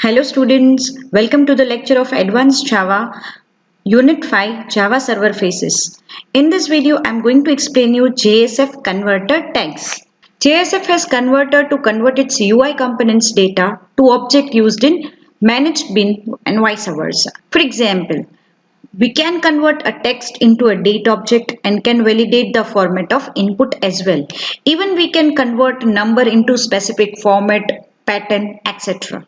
Hello students, welcome to the lecture of Advanced Java, Unit 5 Java Server Faces. In this video, I am going to explain you JSF converter tags. JSF has converter to convert its UI components data to object used in managed bin and vice versa. For example, we can convert a text into a date object and can validate the format of input as well. Even we can convert number into specific format, pattern, etc.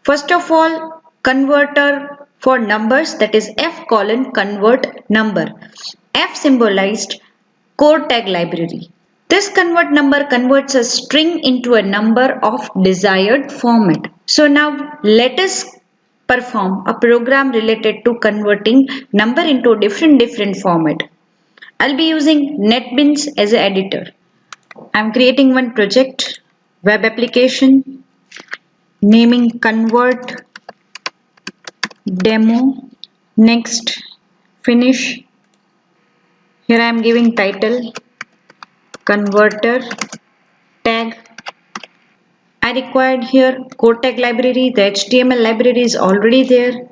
First of all, converter for numbers, that is F colon convert number. F symbolized core tag library. This convert number converts a string into a number of desired format. So now let us perform a program related to converting number into different format. I'll be using NetBeans as an editor. I'm creating one project, web application, naming convert demo. Next, finish. Here I am giving title converter tag. I required here core tag library. The HTML library is already there.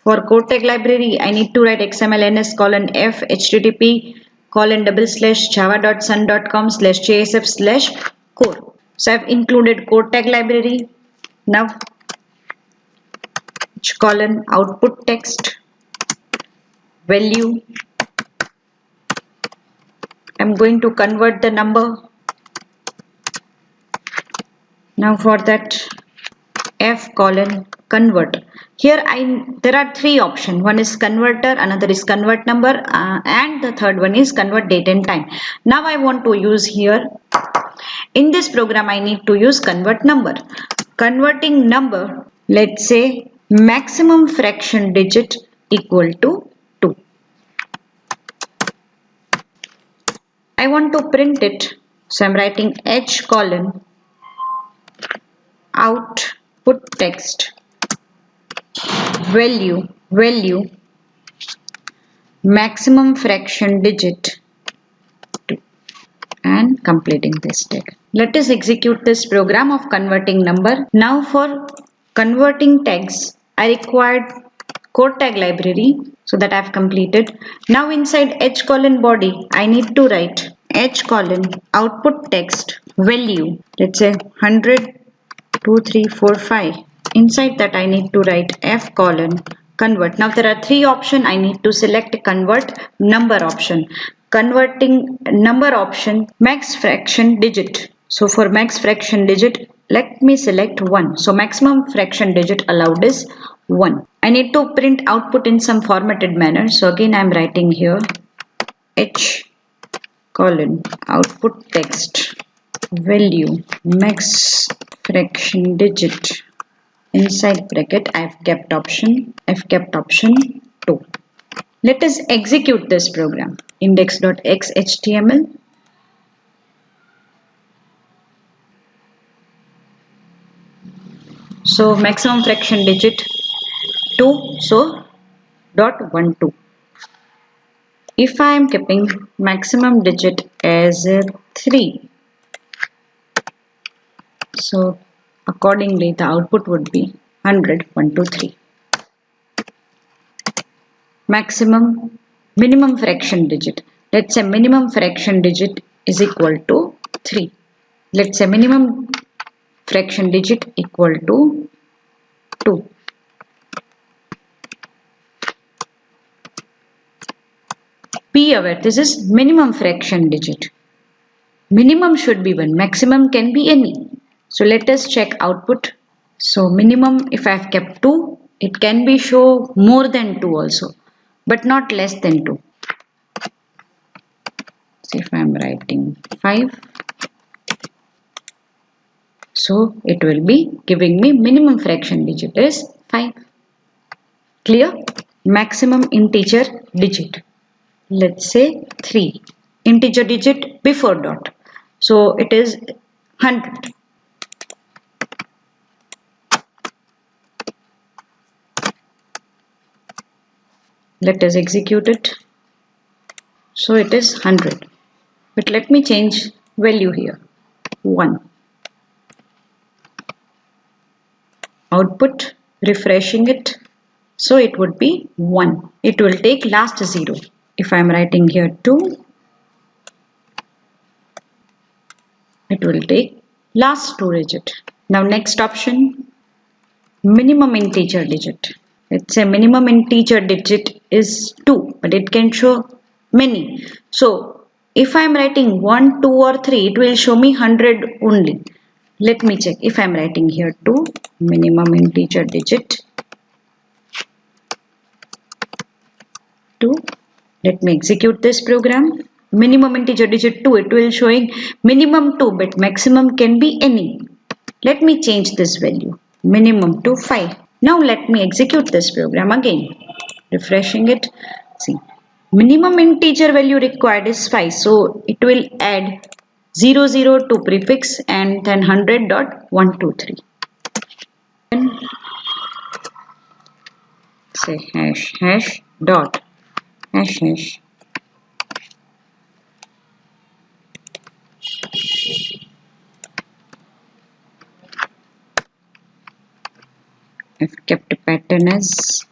For core tag library, I need to write xmlns colon f http colon / java.sun.com/jsf/core. So I've included core tag library. Now colon output text value. I'm going to convert the number. Now for that, F colon convert. Here there are three options. One is converter, another is convert number, and the third one is convert date and time. Now I want to use here, in this program I need to use convert number. Converting number, let's say maximum fraction digit equal to 2. I want to print it, so I'm writing h colon output text value maximum fraction digit 2 and completing this tag. Let us execute this program of converting number. Now for converting tags, I required core tag library, so that I have completed. Now inside h colon body, I need to write h colon output text value, let's say 100 2 3 4 5. Inside that I need to write f colon convert. Now there are three options. I need to select convert number option. Converting number option, max fraction digit. So for max fraction digit, let me select 1. So maximum fraction digit allowed is 1. I need to print output in some formatted manner. So again I am writing here h colon output text value max fraction digit, inside bracket I've kept option 2. Let us execute this program. Index.xhtml. So maximum fraction digit 2, so .12. If I am keeping maximum digit as 3, so accordingly the output would be 100 1 2 3. Minimum fraction digit, let's say minimum fraction digit is equal to 3. Let's say minimum fraction digit equal to 2. Be aware, this is minimum fraction digit. Minimum should be 1, maximum can be any. So let us check output. So minimum, if I have kept 2, it can be show more than 2 also, but not less than 2. So if I am writing 5, so it will be giving me minimum fraction digit is 5. Clear? Maximum integer digit, let's say 3. Integer digit before dot, so it is 100. Let us execute it. So it is 100. But let me change value here. 1. output, refreshing it. So it would be 1. It will take last 0. If I am writing here 2, it will take last 2 digit. Now next option, minimum integer digit. Let's say minimum integer digit is 2, but it can show many. So if I am writing 1, 2 or 3, it will show me 100 only. Let me check. If I am writing here 2, minimum integer digit 2. Let me execute this program. Minimum integer digit 2, it will showing minimum 2, but maximum can be any. Let me change this value. Minimum to 5. Now let me execute this program again. Refreshing it. See, minimum integer value required is 5. So it will add 00 to prefix and then 100.123. Say hash dot hash I've kept a pattern as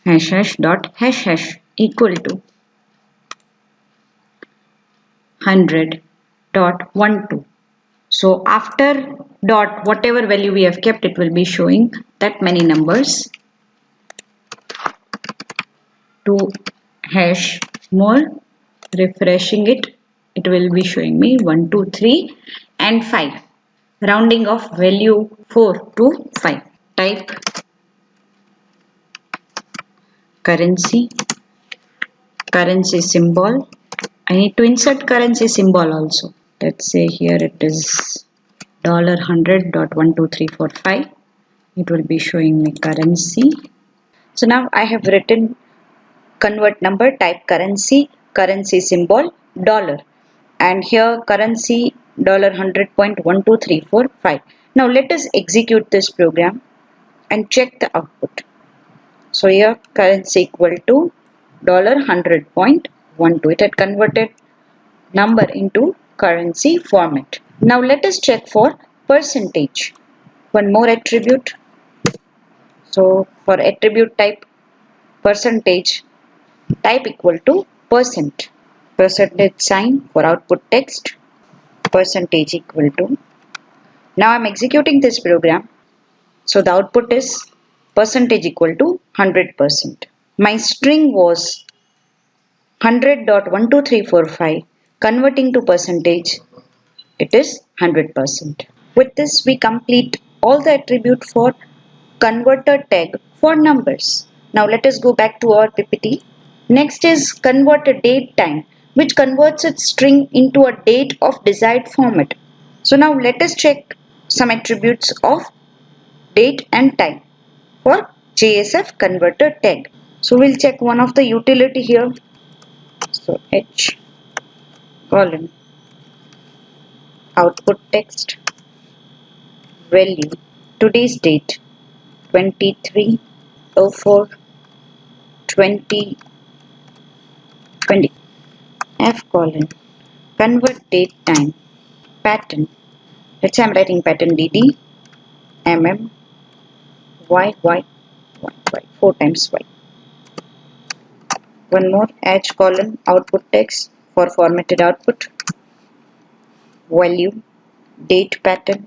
hash dot hash equal to 100.12. So after dot, whatever value we have kept, it will be showing that many numbers. To hash more, refreshing it, it will be showing me 1, 2, 3 and 5. Rounding of value 4 to 5. Type currency symbol. I need to insert currency symbol also. Let's say here it is $100.12345. It will be showing me currency. So now I have written convert number, type currency symbol dollar, and here currency $100.12345. Now let us execute this program and check the output. So here currency equal to $100.12. It had converted number into currency format. Now let us check for percentage. One more attribute. So for attribute type percentage, type equal to %. Percentage sign for output text. Percentage equal to. Now I am executing this program. So the output is percentage equal to 100%. My string was 100.12345. Converting to percentage, it is 100%. With this, we complete all the attribute for converter tag for numbers. Now let us go back to our PPT. Next is convert a date time, which converts its string into a date of desired format. So now let us check some attributes of date and time for JSF converter tag. So we'll check one of the utility here. So H colon output text value today's date 23/04/2020. F colon convert date time pattern. Let's say I'm writing pattern DD MM Y 4 times Y. One more H colon output text for formatted output value date pattern.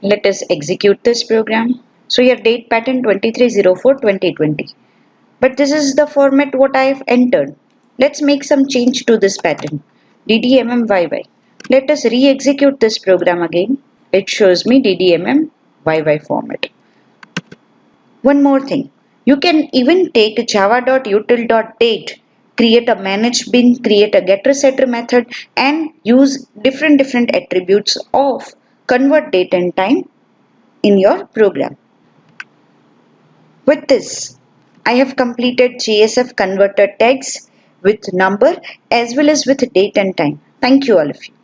Let us execute this program. So your date pattern 23/04/2020. But this is the format what I have entered. Let's make some change to this pattern. DDMMYY. Let us re-execute this program again. It shows me DDMMYY format. One more thing. You can even take java.util.date, create a manage bin, create a getter setter method, and use different attributes of convert date and time in your program. With this, I have completed JSF converter tags with number as well as with date and time. Thank you all of you.